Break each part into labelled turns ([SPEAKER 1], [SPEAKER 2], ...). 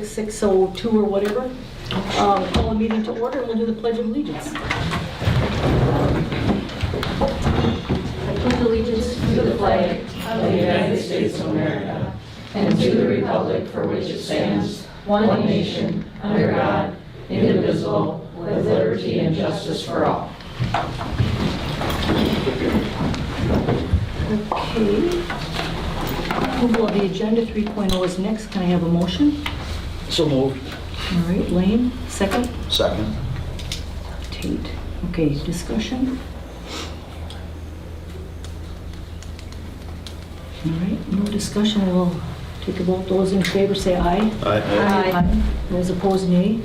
[SPEAKER 1] 6:02 or whatever. Call a meeting to order and we'll do the Pledge of Allegiance. I pledge allegiance
[SPEAKER 2] to the flag of the United States of America and to the republic for which it stands, one nation, under God, indivisible, with liberty and justice for all.
[SPEAKER 1] Okay. Approval of the agenda 3.0 is next. Can I have a motion?
[SPEAKER 3] So moved.
[SPEAKER 1] All right, Lane, second.
[SPEAKER 3] Second.
[SPEAKER 1] Tate. Okay, discussion. All right, no discussion. We'll take a vote. Those in favor say aye.
[SPEAKER 3] Aye.
[SPEAKER 1] Those opposed, nay.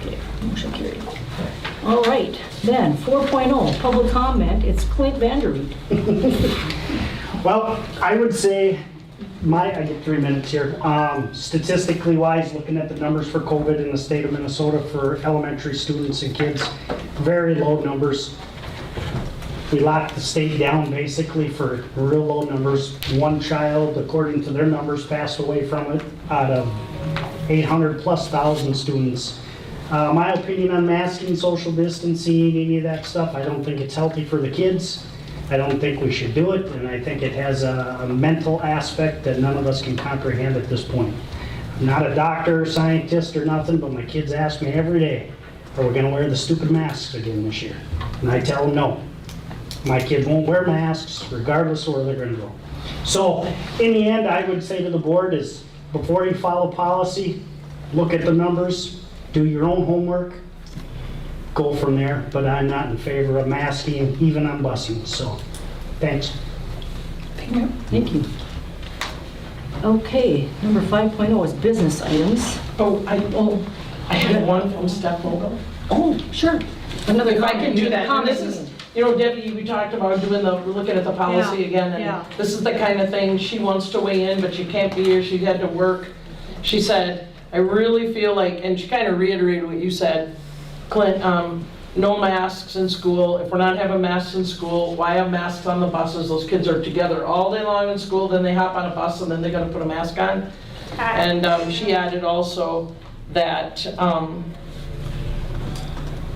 [SPEAKER 1] Okay, motion carried. All right, then 4.0, public comment. It's Clint Vanderreed.
[SPEAKER 4] Well, I would say, I get 3 minutes here. Statistically wise, looking at the numbers for COVID in the state of Minnesota for elementary students and kids, very low numbers. We locked the state down basically for real low numbers. One child, according to their numbers, passed away from it out of 800 plus thousand students. My opinion on masking, social distancing, any of that stuff, I don't think it's healthy for the kids. I don't think we should do it, and I think it has a mental aspect that none of us can comprehend at this point. I'm not a doctor, scientist, or nothing, but my kids ask me every day, are we gonna wear the stupid masks again this year? And I tell them no. My kids won't wear masks regardless of where they're gonna go. So in the end, I would say to the board is, before you follow policy, look at the numbers, do your own homework, go from there, but I'm not in favor of masking, even on busing, so, thanks.
[SPEAKER 1] Thank you. Okay, number 5.0 is business items.
[SPEAKER 2] I had one from Steph Vogel.
[SPEAKER 1] Oh, sure. Another
[SPEAKER 2] If I
[SPEAKER 1] comment.
[SPEAKER 2] can do that, and
[SPEAKER 1] Comment.
[SPEAKER 2] this is, Debbie, we talked about looking at the policy again, and this is the kind of thing, she wants to weigh in, but she can't be here, she had to work. She said, I really feel like, and she kind of reiterated what you said, Clint, no masks in school. If we're not having masks in school, why have masks on the buses? Those kids are together all day long in school, then they hop on a bus and then they gotta put a mask on. And she added also that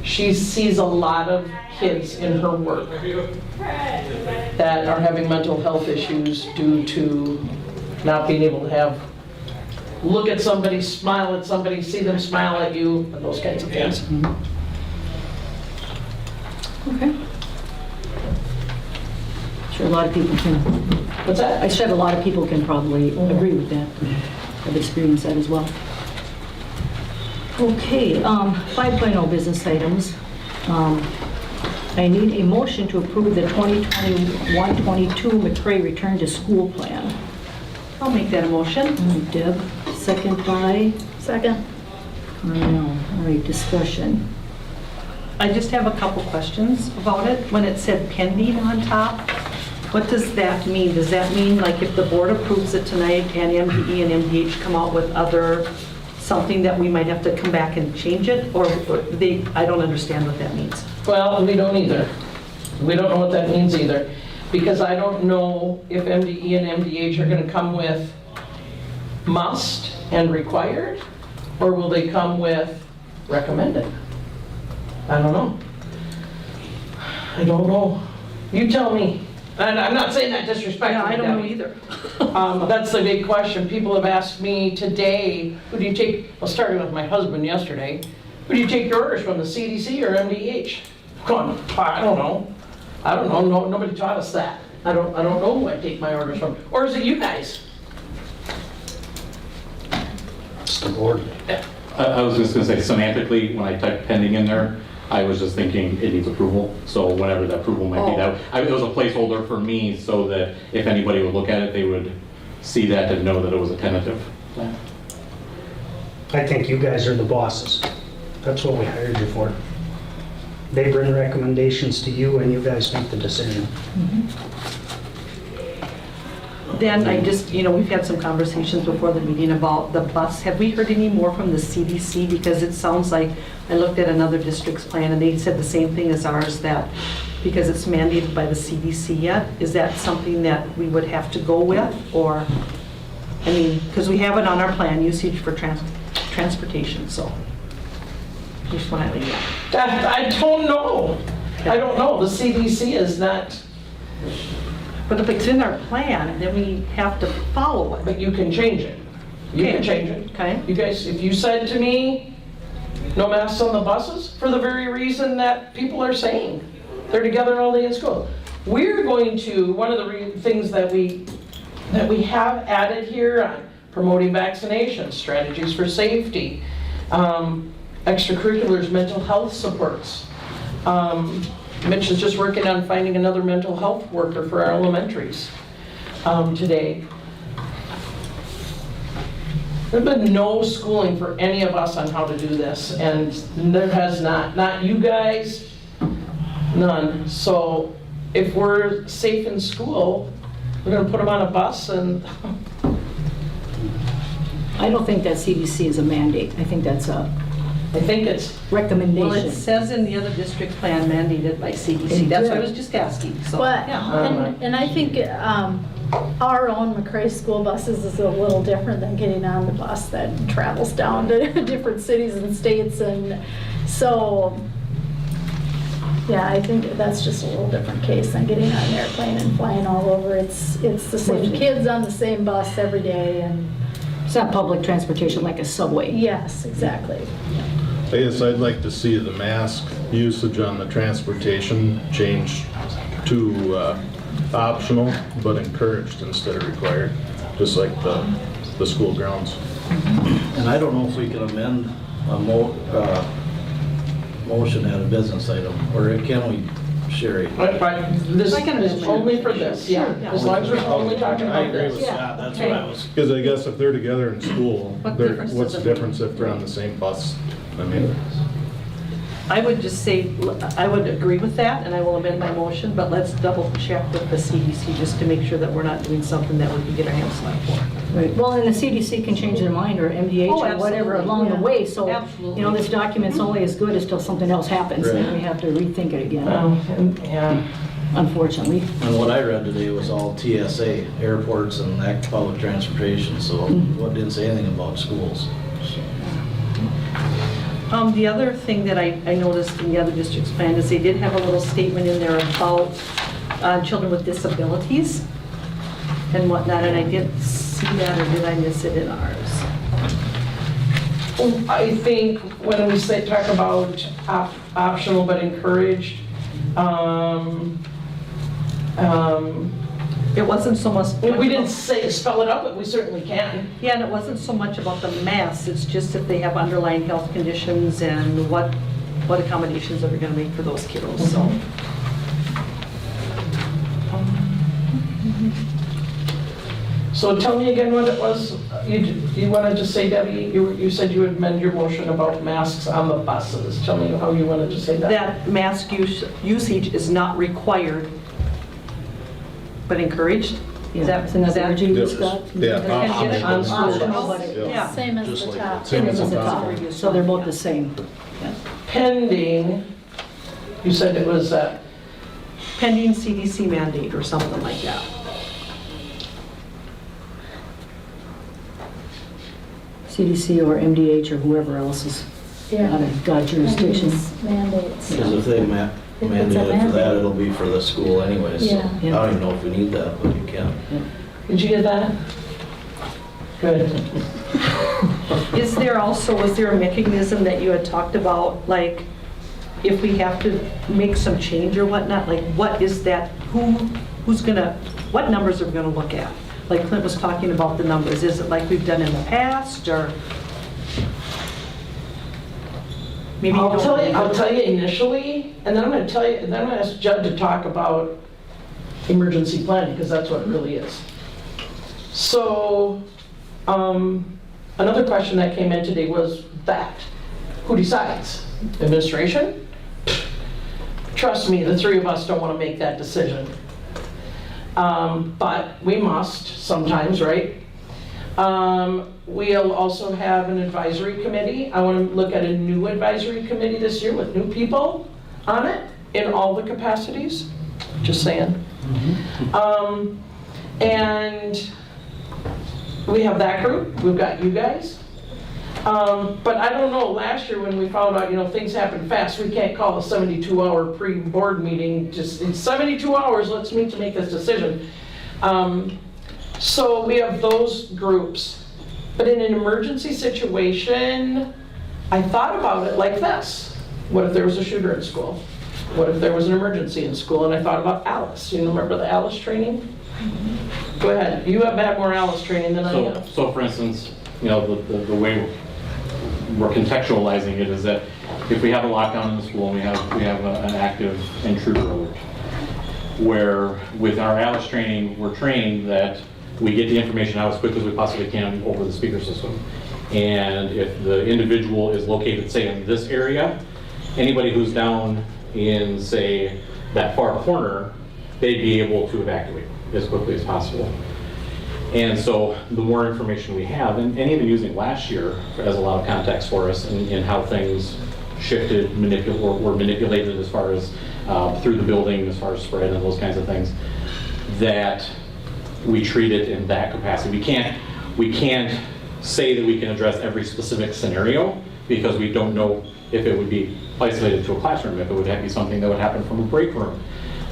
[SPEAKER 2] she sees a lot of kids in her work that are having mental health issues due to not being able to look at somebody, smile at somebody, see them smile at you, and those kinds of things.
[SPEAKER 1] Okay. Sure, a lot of people can.
[SPEAKER 2] What's that?
[SPEAKER 1] I said a lot of people can probably agree with that. I've experienced that as well. Okay, 5.0 business items. I need a motion to approve the 2021-22 McCray return to school plan.
[SPEAKER 5] I'll make that a motion.
[SPEAKER 1] Deb, second by?
[SPEAKER 5] Second.
[SPEAKER 1] All right, discussion.
[SPEAKER 5] I just have a couple questions about it. When it said pending on top, what does that mean? Does that mean like if the board approves it tonight and MDE and MDH come out with something that we might have to come back and change it? Or I don't understand what that means.
[SPEAKER 2] Well, we don't either. We don't know what that means either. Because I don't know if MDE and MDH are gonna come with must and required, or will they come with recommended? I don't know. I don't know. You tell me. And I'm not saying that disrespectfully.
[SPEAKER 5] Yeah, I don't know
[SPEAKER 2] Debbie.
[SPEAKER 5] either.
[SPEAKER 2] That's the big question. People have asked me today, who do you take, well, starting with my husband yesterday, who do you take your orders from, the CDC or MDH? Going, I don't know. I don't know. No, nobody taught us that. I don't know who I take my orders from. Or is it you guys?
[SPEAKER 4] It's the board.
[SPEAKER 3] I was just gonna say semantically, when I typed pending in there, I was just thinking it needs approval. So whatever the approval might be, it was a placeholder for me so that if anybody would look at it, they would see that and know that it was a tentative plan.
[SPEAKER 4] I think you guys are the bosses. That's what we hired you for. They bring recommendations to you and you guys make the decision.
[SPEAKER 5] Then I just, we've had some conversations before the meeting about the bus. Have we heard any more from the CDC? Because it sounds like, I looked at another district's plan and they said the same thing as ours, that because it's mandated by the CDC yet, is that something that we would have to go with? Or, because we have it on our plan, usage for transportation, so just want to leave that.
[SPEAKER 2] I don't know. I don't know. The CDC is not,
[SPEAKER 5] But if it's in our plan, then we have to follow it.
[SPEAKER 2] but you can change it. You can
[SPEAKER 5] Okay.
[SPEAKER 2] change it.
[SPEAKER 5] Okay?
[SPEAKER 2] You guys, if you said to me, no masks on the buses, for the very reason that people are saying, they're together all day in school. We're going to, one of the things that we have added here on promoting vaccination, strategies for safety, extracurriculars, mental health supports. Mitch is just working on finding another mental health worker for our elementaries today. There's been no schooling for any of us on how to do this, and there has not you guys, none. So if we're safe in school, we're gonna put them on a bus and,
[SPEAKER 1] I don't think that CDC is a mandate. I think that's a
[SPEAKER 2] I think it's,
[SPEAKER 5] Well, it
[SPEAKER 1] recommendation.
[SPEAKER 5] says in the other district plan mandated by
[SPEAKER 1] It
[SPEAKER 5] CDC. That's what I
[SPEAKER 1] did.
[SPEAKER 5] was just asking, so,
[SPEAKER 6] But,
[SPEAKER 5] yeah.
[SPEAKER 6] and I think our own McCray school buses is a little different than getting on the bus that travels down to different cities and states, and so, yeah, I think that's just a little different case than getting on an airplane and flying all over. It's the same kids on the same bus every day, and
[SPEAKER 1] It's not public transportation like a subway.
[SPEAKER 6] yes, exactly.
[SPEAKER 7] I guess I'd like to see the mask usage on the transportation change to optional, but encouraged instead of required, just like the school grounds.
[SPEAKER 8] And I don't know if we can amend a motion at a business item, or can we, Sherry?
[SPEAKER 2] but this
[SPEAKER 5] I can
[SPEAKER 2] is
[SPEAKER 5] amend.
[SPEAKER 2] only for this, yeah.
[SPEAKER 5] Sure.
[SPEAKER 2] As long as we're only talking
[SPEAKER 8] I
[SPEAKER 2] about
[SPEAKER 8] agree with
[SPEAKER 2] this.
[SPEAKER 8] Scott, that's what I was.
[SPEAKER 7] Because I guess if they're together in school,
[SPEAKER 5] What difference
[SPEAKER 7] what's
[SPEAKER 5] does
[SPEAKER 7] the
[SPEAKER 5] it
[SPEAKER 7] difference if they're on the same bus? I mean,
[SPEAKER 5] I would just say, I would agree with that, and I will amend my motion, but let's double check with the CDC just to make sure that we're not doing something that we could get our hands slapped for.
[SPEAKER 1] Right. Well, and the CDC can change their mind, or MDH,
[SPEAKER 5] Oh,
[SPEAKER 1] or whatever
[SPEAKER 5] absolutely,
[SPEAKER 1] along the
[SPEAKER 6] yeah.
[SPEAKER 1] way, so,
[SPEAKER 5] Absolutely.
[SPEAKER 1] you know, this document's only as good as till something else happens, and we have to rethink it again,
[SPEAKER 2] And, yeah.
[SPEAKER 1] unfortunately.
[SPEAKER 8] And what I read today was all TSA, airports and that public transportation, so what didn't say anything about schools.
[SPEAKER 5] The other thing that I noticed in the other district's plan is they did have a little statement in there about children with disabilities and whatnot, and I didn't see that, or did I miss it in ours?
[SPEAKER 2] I think when we say, talk about optional but encouraged,
[SPEAKER 5] It wasn't so much.
[SPEAKER 2] we didn't say, spell it out, but we certainly can.
[SPEAKER 5] Yeah, and it wasn't so much about the mass, it's just if they have underlying health conditions and what accommodations are we gonna make for those kiddos, so.
[SPEAKER 2] So tell me again what it was, you wanted to say, Debbie, you said you would amend your motion about masks on the buses. Tell me how you wanted to say that.
[SPEAKER 5] That mask usage is not required, but encouraged? Is that,
[SPEAKER 1] Isn't that what you
[SPEAKER 7] Yes.
[SPEAKER 1] used, Scott?
[SPEAKER 7] Yeah,
[SPEAKER 5] Can get it
[SPEAKER 7] optional.
[SPEAKER 5] on
[SPEAKER 2] Optional.
[SPEAKER 5] school.
[SPEAKER 1] But it-
[SPEAKER 5] Yeah.
[SPEAKER 6] Same as
[SPEAKER 8] Just
[SPEAKER 6] the
[SPEAKER 8] like
[SPEAKER 6] top.
[SPEAKER 7] Same as
[SPEAKER 1] It's
[SPEAKER 7] the
[SPEAKER 1] a
[SPEAKER 7] top.
[SPEAKER 1] top, so they're both the same.
[SPEAKER 2] Pending, you said it was,
[SPEAKER 5] Pending CDC mandate or something like that.
[SPEAKER 1] CDC or MDH or whoever else is out of God jurisdiction.
[SPEAKER 6] Mandates.
[SPEAKER 8] Because if they
[SPEAKER 6] If it's a
[SPEAKER 8] mandate it for
[SPEAKER 6] mandate.
[SPEAKER 8] that, it'll be for the school anyways, so
[SPEAKER 6] Yeah.
[SPEAKER 8] I don't even know if we need that, but you can.
[SPEAKER 2] did you get that? Good.
[SPEAKER 5] Was there a mechanism that you had talked about, like, if we have to make some change or whatnot, like, what is that, who's gonna, what numbers are we gonna look at? Like Clint was talking about the numbers, is it like we've done in the past, or? Maybe you
[SPEAKER 2] I'll
[SPEAKER 5] don't.
[SPEAKER 2] tell you initially, and then I'm gonna tell you, and then I'm gonna ask Judd to talk about emergency planning, because that's what it really is. So, another question that came in today was that, who decides? Administration? Trust me, the three of us don't wanna make that decision. But we must sometimes, right? We'll also have an advisory committee. I want to look at a new advisory committee this year with new people on it in all the capacities, just saying. And we have that group, we've got you guys. But I don't know, last year when we found out, things happen fast, we can't call a 72-hour pre-board meeting, just in 72 hours, let's meet to make this decision. So we have those groups. But in an emergency situation, I thought about it like this. What if there was a shooter in school? What if there was an emergency in school? And I thought about Alice. You remember the Alice training? Go ahead. You have had more Alice training than I have.
[SPEAKER 3] So for instance, the way we're contextualizing it is that if we have a lockdown in the school and we have an active intruder, where with our Alice training, we're trained that we get the information out as quick as we possibly can over the speaker system. And if the individual is located, say, in this area, anybody who's down in, say, that far corner, they'd be able to evacuate as quickly as possible. And so the more information we have, and even using last year as a lot of context for us in how things shifted, were manipulated as far as through the building, as far as spread and those kinds of things, that we treat it in that capacity. We can't say that we can address every specific scenario because we don't know if it would be isolated to a classroom, if it would be something that would happen from a break room,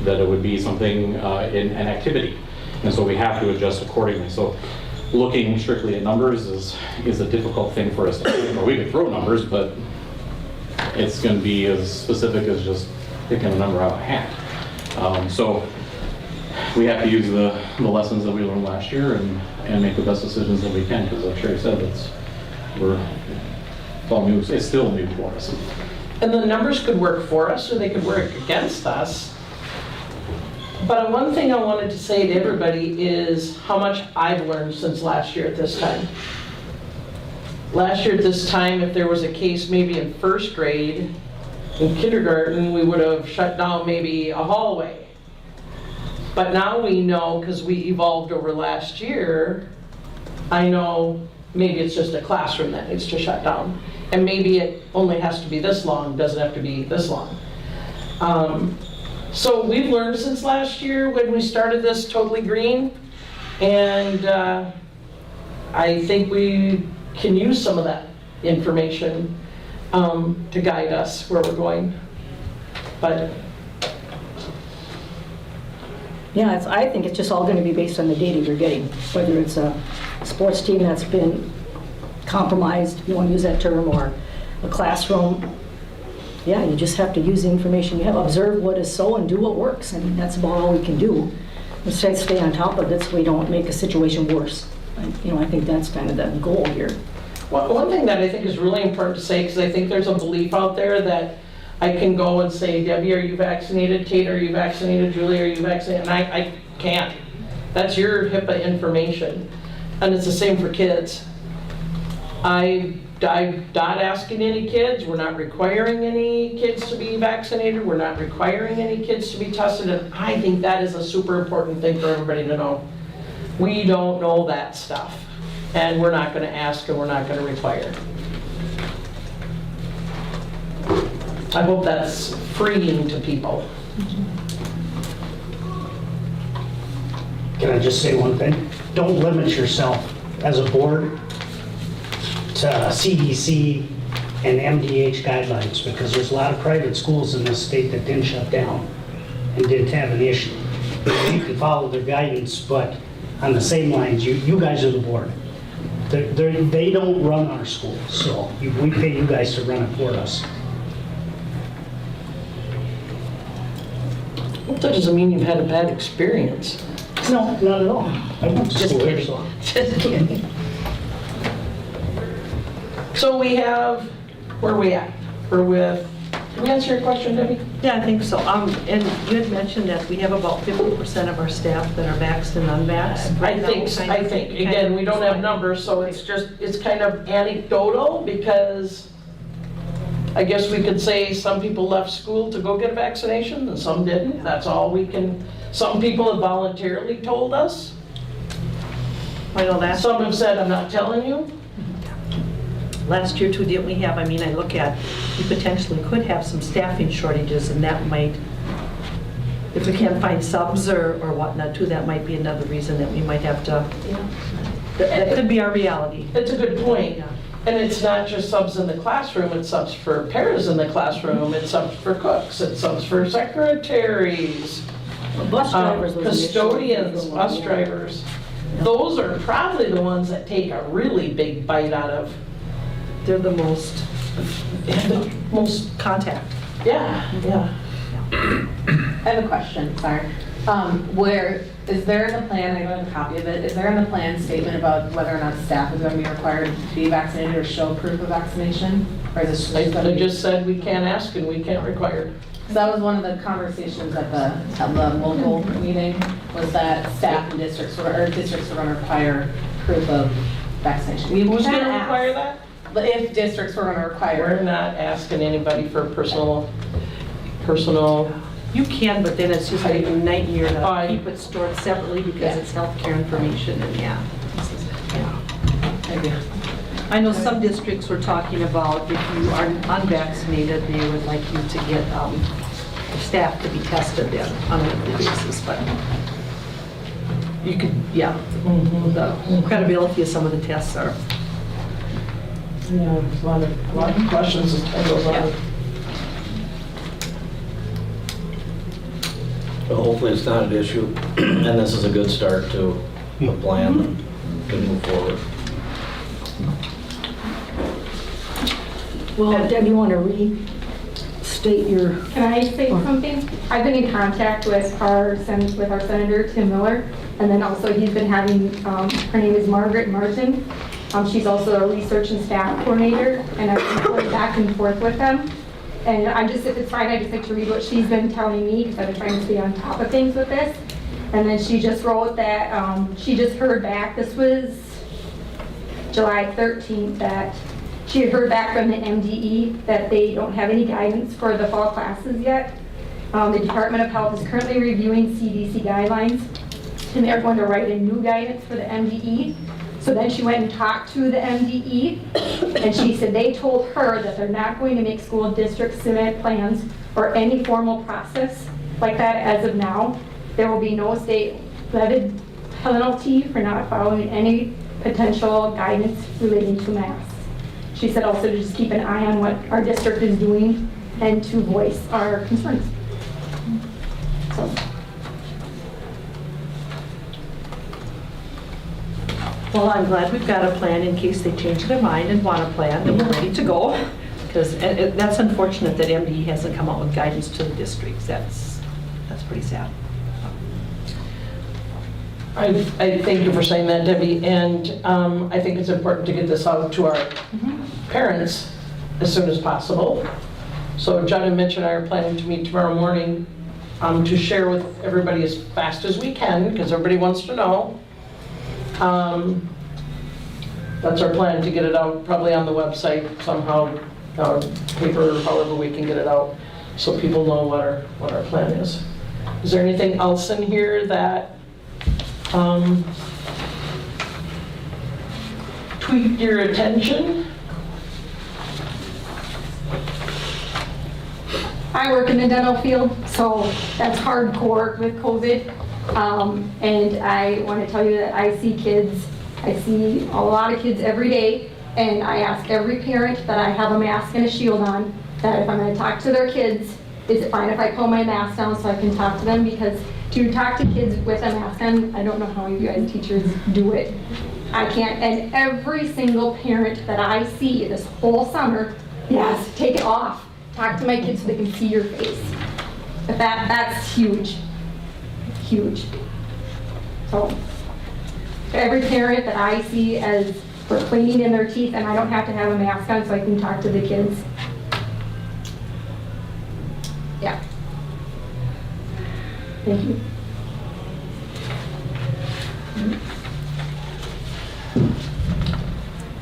[SPEAKER 3] that it would be something in an activity. And so we have to adjust accordingly. So looking strictly at numbers is a difficult thing for us to do. We can throw numbers, but it's going to be as specific as just picking a number out of a hat. So we have to use the lessons that we learned last year and make the best decisions that we can, because like Sherry said, it's all new. It's still new for us.
[SPEAKER 2] And the numbers could work for us or they could work against us. But one thing I wanted to say to everybody is how much I've learned since last year at this time. Last year at this time, if there was a case maybe in first grade, in kindergarten, we would have shut down maybe a hallway. But now we know, because we evolved over last year, I know maybe it's just a classroom that needs to shut down. And maybe it only has to be this long, doesn't have to be this long. So we've learned since last year when we started this Totally Green, and I think we can use some of that information to guide us where we're going. But
[SPEAKER 1] Yeah, I think it's just all going to be based on the data you're getting, whether it's a sports team that's been compromised, if you want to use that term, or a classroom. Yeah, you just have to use the information you have, observe what is so and do what works. I mean, that's about all we can do. Let's try to stay on top of it so we don't make a situation worse. I think that's kind of the goal here.
[SPEAKER 2] Well, one thing that I think is really important to say, because I think there's a belief out there that I can go and say, Debbie, are you vaccinated? Tate, are you vaccinated? Julie, are you vaccinated? And I can't. That's your HIPAA information. And it's the same for kids. I'm not asking any kids. We're not requiring any kids to be vaccinated. We're not requiring any kids to be tested. And I think that is a super important thing for everybody to know. We don't know that stuff. And we're not going to ask and we're not going to require. I hope that's freeing to people.
[SPEAKER 4] Can I just say one thing? Don't limit yourself as a board to CDC and MDH guidelines, because there's a lot of private schools in this state that didn't shut down and didn't have an issue. You can follow their guidance, but on the same lines, you guys are the board. They don't run our schools, so we pay you guys to run it for us.
[SPEAKER 2] Well, that doesn't mean you've had a bad experience.
[SPEAKER 4] No, not at all. I went to
[SPEAKER 2] Just
[SPEAKER 4] school there,
[SPEAKER 2] kidding.
[SPEAKER 4] so.
[SPEAKER 2] Just kidding. So we have, where are we at? Did we answer your question, Debbie?
[SPEAKER 5] Yeah, I think so. And you had mentioned that we have about 50% of our staff that are vaxxed and unvaxxed.
[SPEAKER 2] I think, again, we don't have numbers, so it's kind of anecdotal, because I guess we could say some people left school to go get a vaccination and some didn't. That's all we can, some people have voluntarily told us.
[SPEAKER 5] I know
[SPEAKER 2] Some have said, I'm not telling you.
[SPEAKER 5] last year too, didn't we have, I look at, we potentially could have some staffing shortages, and that might, if we can't find subs or whatnot too, that might be another reason that we might have to, that could be our reality.
[SPEAKER 2] It's a good point.
[SPEAKER 5] Yeah.
[SPEAKER 2] And it's not just subs in the classroom, it's subs for paras in the classroom, it's subs for cooks, it's subs for secretaries,
[SPEAKER 1] Bus drivers was an issue.
[SPEAKER 2] custodians, bus drivers. Those are probably the ones that take a really big bite out of,
[SPEAKER 5] They're the most
[SPEAKER 2] the most,
[SPEAKER 5] contact.
[SPEAKER 2] yeah, yeah.
[SPEAKER 9] I have a question, sorry. Is there in the plan, I don't have a copy of it, is there in the plan statement about whether or not staff is going to be required to be vaccinated or show proof of vaccination? Or is this just going to
[SPEAKER 2] They
[SPEAKER 9] be?
[SPEAKER 2] just said we can't ask and we can't require.
[SPEAKER 9] Because that was one of the conversations at the local meeting, was that staff and districts were going to require proof of vaccination. We
[SPEAKER 2] Who's
[SPEAKER 9] can
[SPEAKER 2] gonna
[SPEAKER 9] ask,
[SPEAKER 2] require that?
[SPEAKER 9] but if districts were going to
[SPEAKER 2] We're
[SPEAKER 9] require.
[SPEAKER 2] not asking anybody for personal,
[SPEAKER 5] You can, but then it's just a nightmare to
[SPEAKER 2] I-
[SPEAKER 5] keep it stored separately because it's healthcare information and yeah.
[SPEAKER 9] Maybe.
[SPEAKER 5] I know some districts were talking about if you are unvaccinated, they would like you to get staff to be tested then on a weekly basis, but you could, yeah, the credibility of some of the tests are.
[SPEAKER 2] yeah, there's a lot of questions as time goes on.
[SPEAKER 8] But hopefully it's not an issue, and this is a good start to a plan to move forward.
[SPEAKER 1] Well, Deb, you want to restate your,
[SPEAKER 10] Can I say something? I've been in contact with our Senator Tim Miller, and then also he's been having, her name is Margaret Martin. She's also a research and staff coordinator, and I've been going back and forth with them. And if it's fine, I just like to read what she's been telling me, because I've been trying to stay on top of things with this. And then she just wrote that she just heard back, this was July 13th, that she had heard back from the MDE that they don't have any guidance for the fall classes yet. The Department of Health is currently reviewing CDC guidelines, and they're going to write a new guidance for the MDE. So then she went and talked to the MDE, and she said they told her that they're not going to make school districts submit plans or any formal process like that as of now. There will be no state-levied penalty for not following any potential guidance relating to masks. She said also to just keep an eye on what our district is doing and to voice our concerns. So.
[SPEAKER 5] Well, I'm glad we've got a plan in case they change their mind and want a plan, that we're ready to go. Because that's unfortunate that MDE hasn't come out with guidance to the districts. That's pretty sad.
[SPEAKER 2] I thank you for saying that, Debbie, and I think it's important to get this out to our parents as soon as possible. So John and Mitch and I are planning to meet tomorrow morning to share with everybody as fast as we can, because everybody wants to know. That's our plan, to get it out probably on the website somehow, paper, however we can get it out, so people know what our plan is. Is there anything else in here that tweaked your attention?
[SPEAKER 10] I work in the dental field, so that's hardcore with COVID. And I want to tell you that I see kids, I see a lot of kids every day, and I ask every parent that I have a mask and a shield on, that if I'm going to talk to their kids, is it fine if I pull my mask down so I can talk to them? Because to talk to kids with a mask on, I don't know how you guys teachers do it. I can't, and every single parent that I see this whole summer, yes, take it off. Talk to my kids so they can see your face. But that's huge, huge. So every parent that I see as for cleaning in their teeth, and I don't have to have a mask on so I can talk to the kids. Yeah. Thank you.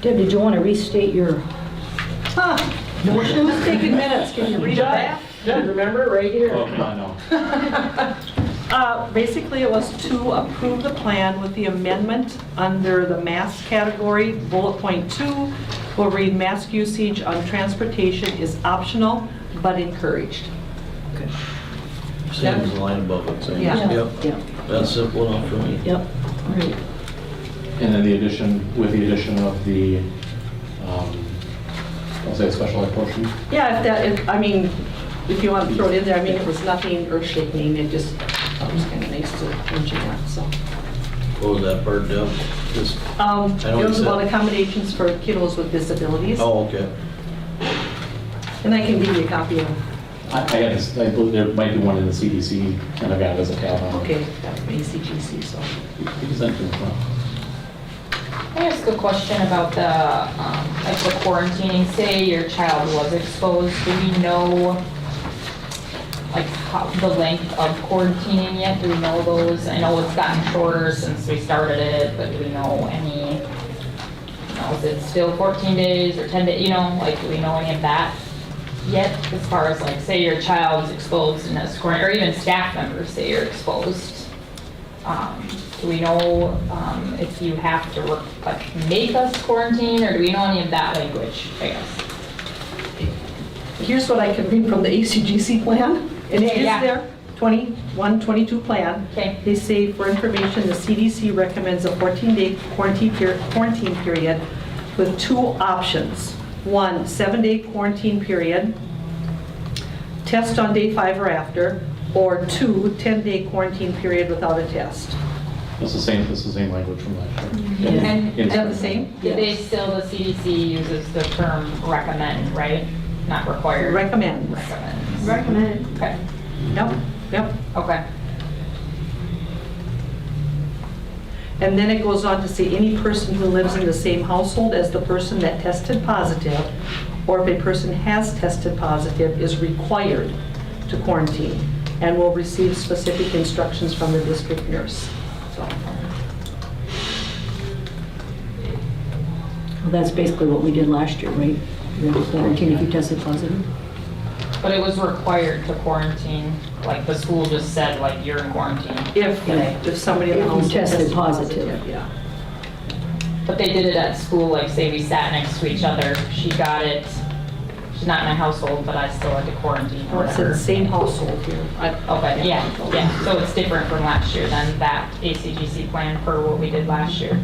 [SPEAKER 1] Deb, did you want to restate your,
[SPEAKER 5] Motion was taken minutes. Can you read it back?
[SPEAKER 2] John, remember, right here?
[SPEAKER 3] oh, come on, no.
[SPEAKER 5] Basically, it was to approve the plan with the amendment under the mask category. Bullet point 2 will read, mask usage on transportation is optional but encouraged.
[SPEAKER 8] Same as the line above it, same.
[SPEAKER 5] Yeah.
[SPEAKER 8] Yep,
[SPEAKER 1] yeah,
[SPEAKER 8] that's simple enough for me.
[SPEAKER 1] yep, all right.
[SPEAKER 3] And then with the addition of the I'll say a special ed portion.
[SPEAKER 5] Yeah, I mean, if you want to throw it in there, I mean, it was nothing earth-shaking, it just, thought it was kind of nice to mention that, so.
[SPEAKER 8] What was that part, Deb? Just,
[SPEAKER 5] It
[SPEAKER 8] know you
[SPEAKER 5] was
[SPEAKER 8] said-
[SPEAKER 5] about accommodations for kiddos with disabilities.
[SPEAKER 8] oh, okay.
[SPEAKER 5] And I can give you a copy of,
[SPEAKER 3] I had this, I believe there might be one in the CDC, and I got it as a tab on.
[SPEAKER 5] okay, that's from ACGC, so.
[SPEAKER 3] You can send it to me.
[SPEAKER 11] Can I ask a question about the, like the quarantining? Say your child was exposed, do we know, like, how, the length of quarantining yet? Do we know those? I know it's gotten shorter since we started it, but do we know any, you know, is it still 14 days or 10 days, you know, like, do we know any of that yet? As far as like, say your child is exposed in a quarantine, or even staff members say you're exposed. Do we know if you have to like make us quarantine, or do we know any of that language, I guess?
[SPEAKER 5] Here's what I can read from the ACGC plan, and it is
[SPEAKER 11] Yeah.
[SPEAKER 5] their 21-22 plan.
[SPEAKER 11] Okay.
[SPEAKER 5] They say, for information, the CDC recommends a 14-day quarantine period with 2 options. 1, 7-day quarantine period, test on day 5 or after, or 2, 10-day quarantine period without a test.
[SPEAKER 3] It's the same language from last year.
[SPEAKER 11] And
[SPEAKER 5] Is that the same?
[SPEAKER 11] they still, the CDC uses the term recommend, right? Not required.
[SPEAKER 5] Recommend.
[SPEAKER 11] Recommends.
[SPEAKER 10] Recommended.
[SPEAKER 11] Okay,
[SPEAKER 5] Yep.
[SPEAKER 11] okay.
[SPEAKER 5] And then it goes on to say, any person who lives in the same household as the person that tested positive, or if a person has tested positive, is required to quarantine and will receive specific instructions from the district nurse. So,
[SPEAKER 1] Well, that's basically what we did last year, right? You had to quarantine if you tested positive.
[SPEAKER 11] But it was required to quarantine, like the school just said, like, you're in quarantine.
[SPEAKER 5] if somebody in the
[SPEAKER 1] If you
[SPEAKER 5] household
[SPEAKER 1] tested positive.
[SPEAKER 5] yeah.
[SPEAKER 11] But they did it at school, like, say we sat next to each other, she got it, she's not in my household, but I still had to quarantine or
[SPEAKER 5] Well, it's in
[SPEAKER 11] whatever.
[SPEAKER 5] the same household here.
[SPEAKER 11] Okay, yeah, so it's different from last year than that ACGC plan for what we did last year.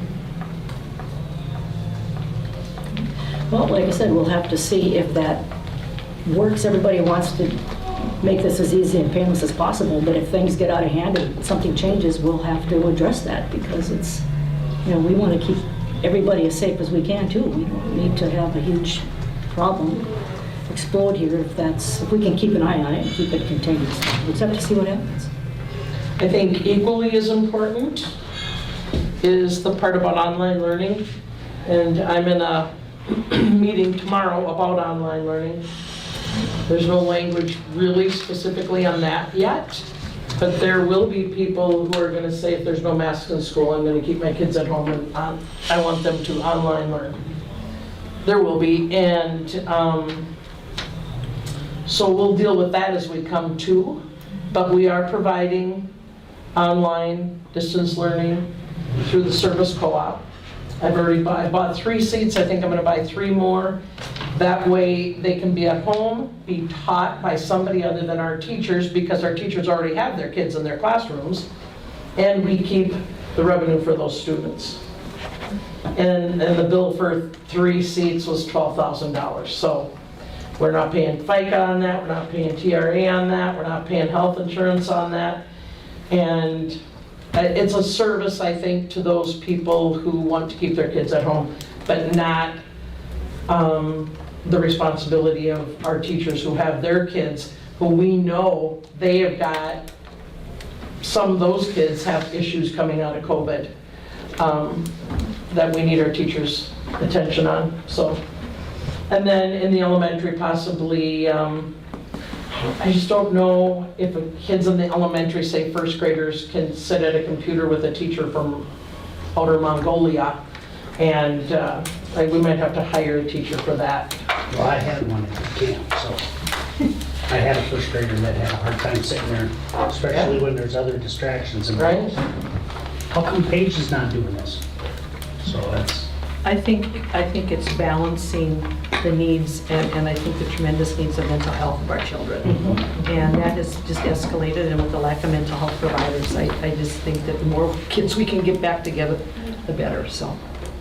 [SPEAKER 1] Well, like I said, we'll have to see if that works. Everybody wants to make this as easy and painless as possible, but if things get out of hand and something changes, we'll have to address that because it's, you know, we want to keep everybody as safe as we can too. We don't need to have a huge problem explode here if we can keep an eye on it and keep it contained. We'll just have to see what happens.
[SPEAKER 2] I think equally as important is the part about online learning. And I'm in a meeting tomorrow about online learning. There's no language really specifically on that yet, but there will be people who are going to say if there's no masks in school, I'm going to keep my kids at home and I want them to online learn. There will be, and so we'll deal with that as we come to, but we are providing online distance learning through the service co-op. I bought 3 seats. I think I'm going to buy 3 more. That way they can be at home, be taught by somebody other than our teachers, because our teachers already have their kids in their classrooms, and we keep the revenue for those students. And the bill for 3 seats was $12,000. So we're not paying FICA on that, we're not paying TRA on that, we're not paying health insurance on that. And it's a service, I think, to those people who want to keep their kids at home, but not the responsibility of our teachers who have their kids, who we know they have got, some of those kids have issues coming out of COVID that we need our teachers' attention on. So, and then in the elementary, possibly, I just don't know if kids in the elementary, say first graders, can sit at a computer with a teacher from outer Mongolia, and we might have to hire a teacher for that.
[SPEAKER 4] Well, I had one at the camp, so I had a first grader that had a hard time sitting there, especially when there's other distractions involved.
[SPEAKER 2] Right?
[SPEAKER 4] How come Paige is not doing this? So that's,
[SPEAKER 5] I think it's balancing the needs and I think the tremendous needs of mental health of our children. And that has just escalated, and with the lack of mental health providers, I just think that the more kids we can get back together, the better, so.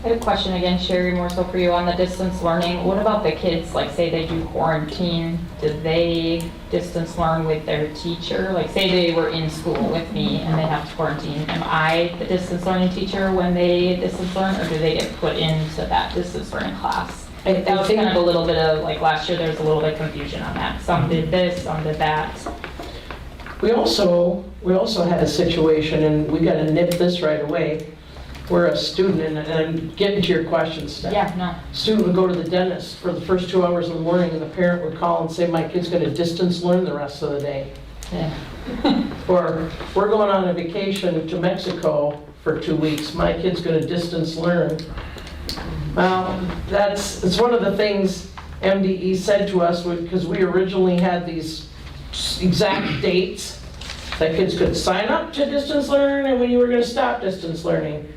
[SPEAKER 11] I had a question again, Sherry, more so for you on the distance learning. What about the kids, like say they do quarantine, do they distance learn with their teacher? Like say they were in school with me and they have to quarantine, am I the distance learning teacher when they distance learn, or do they get put into that distance learning class? That was kind of a little bit of, like last year there was a little bit of confusion on that. Some did this, some did that.
[SPEAKER 2] We also had a situation, and we gotta nip this right away, where a student, and I'm getting to your question, Steph.
[SPEAKER 11] Yeah, no.
[SPEAKER 2] Student would go to the dentist for the first 2 hours in the morning, and the parent would call and say, my kid's gonna distance learn the rest of the day.
[SPEAKER 11] Yeah.
[SPEAKER 2] Or, we're going on a vacation to Mexico for 2 weeks, my kid's gonna distance learn. Well, it's one of the things MDE said to us, because we originally had these exact dates that kids could sign up to distance learn and when you were gonna stop distance learning,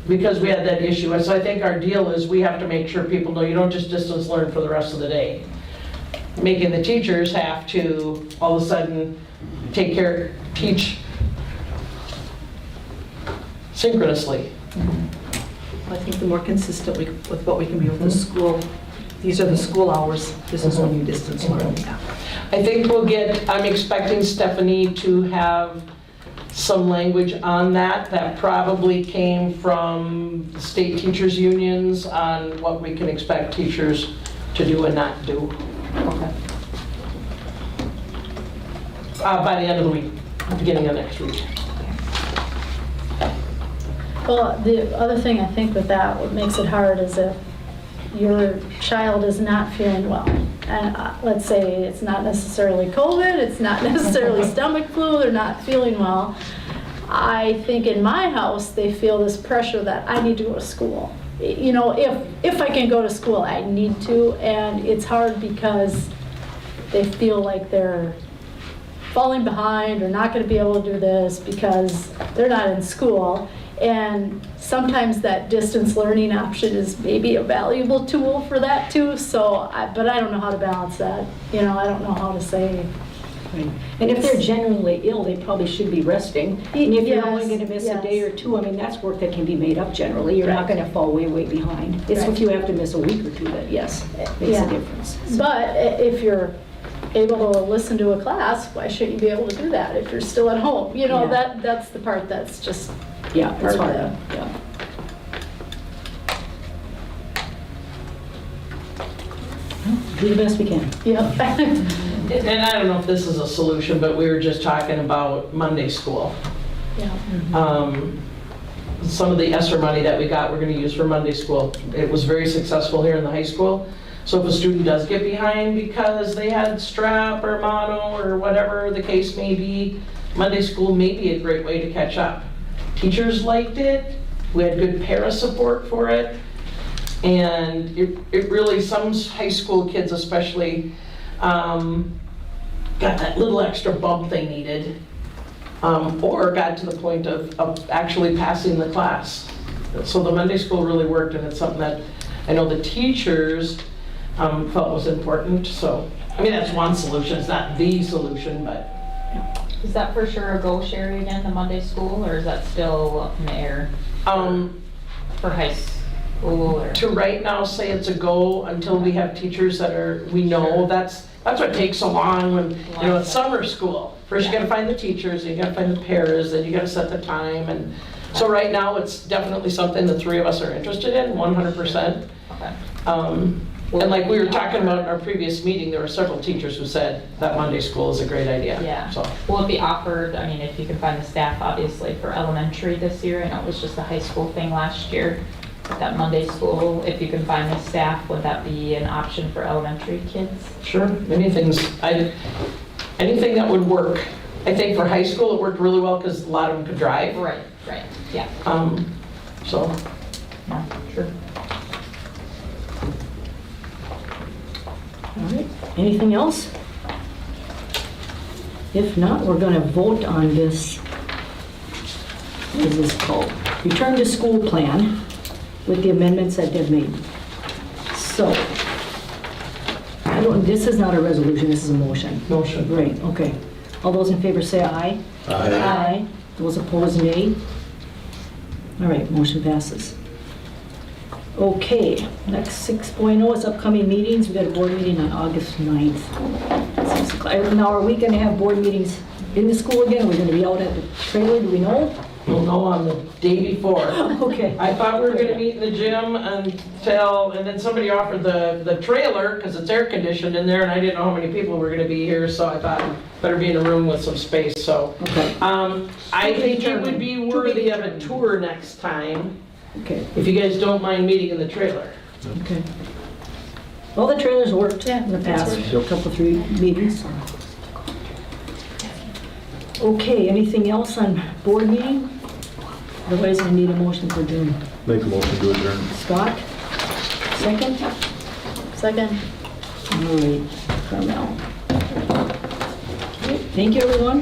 [SPEAKER 2] because we had that issue. And so I think our deal is we have to make sure people know you don't just distance learn for the rest of the day. Making the teachers have to all of a sudden teach synchronously.
[SPEAKER 5] I think the more consistent with what we can be with the school, these are the school hours, this is when you distance learn. Yeah.
[SPEAKER 2] I think I'm expecting Stephanie to have some language on that probably came from the state teachers unions on what we can expect teachers to do and not do.
[SPEAKER 11] Okay.
[SPEAKER 2] By the end of the week, beginning of next week.
[SPEAKER 6] Well, the other thing I think with that, what makes it hard is if your child is not feeling well. And let's say it's not necessarily COVID, it's not necessarily stomach flu, they're not feeling well. I think in my house, they feel this pressure that I need to go to school. You know, if I can go to school, I need to, and it's hard because they feel like they're falling behind or not going to be able to do this because they're not in school. And sometimes that distance learning option is maybe a valuable tool for that too. So, but I don't know how to balance that. You know, I don't know how to say.
[SPEAKER 1] Right. And if they're genuinely ill, they probably should be resting. And if you're only going to miss a day or two, I mean, that's work that can be made up generally. You're not going to fall way, way behind. It's if you have to miss a week or two that, yes, makes a difference.
[SPEAKER 6] But if you're able to listen to a class, why shouldn't you be able to do that if you're still at home? You know, that's the part that's just
[SPEAKER 1] it's hard. Yeah. Do the best we can.
[SPEAKER 6] Yep.
[SPEAKER 2] And I don't know if this is a solution, but we were just talking about Monday school.
[SPEAKER 6] Yeah.
[SPEAKER 2] Some of the ESSER money that we got, we're going to use for Monday school. It was very successful here in the high school. So if a student does get behind because they had strap or mono or whatever the case may be, Monday school may be a great way to catch up. Teachers liked it. We had good para support for it. And it really, some high school kids especially, got that little extra bump they needed, or got to the point of actually passing the class. So the Monday school really worked, and it's something that I know the teachers felt was important. So, I mean, that's one solution. It's not the solution, but.
[SPEAKER 11] Is that for sure a go, Sherry, again, the Monday school, or is that still up in the air for high school? Or?
[SPEAKER 2] To right now say it's a go until we have teachers that we know. That's what takes so long when, you know, it's summer school. First you gotta find the teachers, and you gotta find the paras, then you gotta set the time. And so right now it's definitely something the three of us are interested in, 100%.
[SPEAKER 11] Okay.
[SPEAKER 2] And like we were talking about in our previous meeting, there were several teachers who said that Monday school is a great idea.
[SPEAKER 11] Yeah.
[SPEAKER 2] So.
[SPEAKER 11] Will it be offered, I mean, if you can find the staff, obviously, for elementary this year? I know it was just a high school thing last year. That Monday school, if you can find the staff, would that be an option for elementary kids?
[SPEAKER 2] Sure, anything that would work. I think for high school it worked really well because a lot of them could drive.
[SPEAKER 11] Right, yeah.
[SPEAKER 2] So.
[SPEAKER 11] No, sure.
[SPEAKER 1] All right, anything else? If not, we're going to vote on this, what is this called? Return to school plan with the amendments that Deb made. So, this is not a resolution, this is a motion.
[SPEAKER 2] Motion.
[SPEAKER 1] Right, okay. All those in favor say aye.
[SPEAKER 7] Aye.
[SPEAKER 1] Aye. Those opposed, nay. All right, motion passes. Okay, next 6.0 is upcoming meetings. We got a board meeting on August 9th. 6 o'clock. Now, are we gonna have board meetings in the school again? Are we gonna be out at the trailer? Do we know?
[SPEAKER 2] We'll know on the day before.
[SPEAKER 1] Okay.
[SPEAKER 2] I thought we were gonna meet in the gym until, and then somebody offered the trailer, because it's air conditioned in there, and I didn't know how many people were gonna be here, so I thought better be in a room with some space, so.
[SPEAKER 1] Okay.
[SPEAKER 2] I think it would be worthy of a tour next time,
[SPEAKER 1] Okay,
[SPEAKER 2] if you guys don't mind meeting in the trailer.
[SPEAKER 1] okay. Well, the trailers worked in the past, couple, 3 meetings. Okay, anything else on board meeting? Otherwise, I need a motion for adjournment.
[SPEAKER 7] Make a motion to adjourn.
[SPEAKER 1] Scott, second?
[SPEAKER 6] Second.
[SPEAKER 1] All right, Carmel. Okay, thank you, everyone.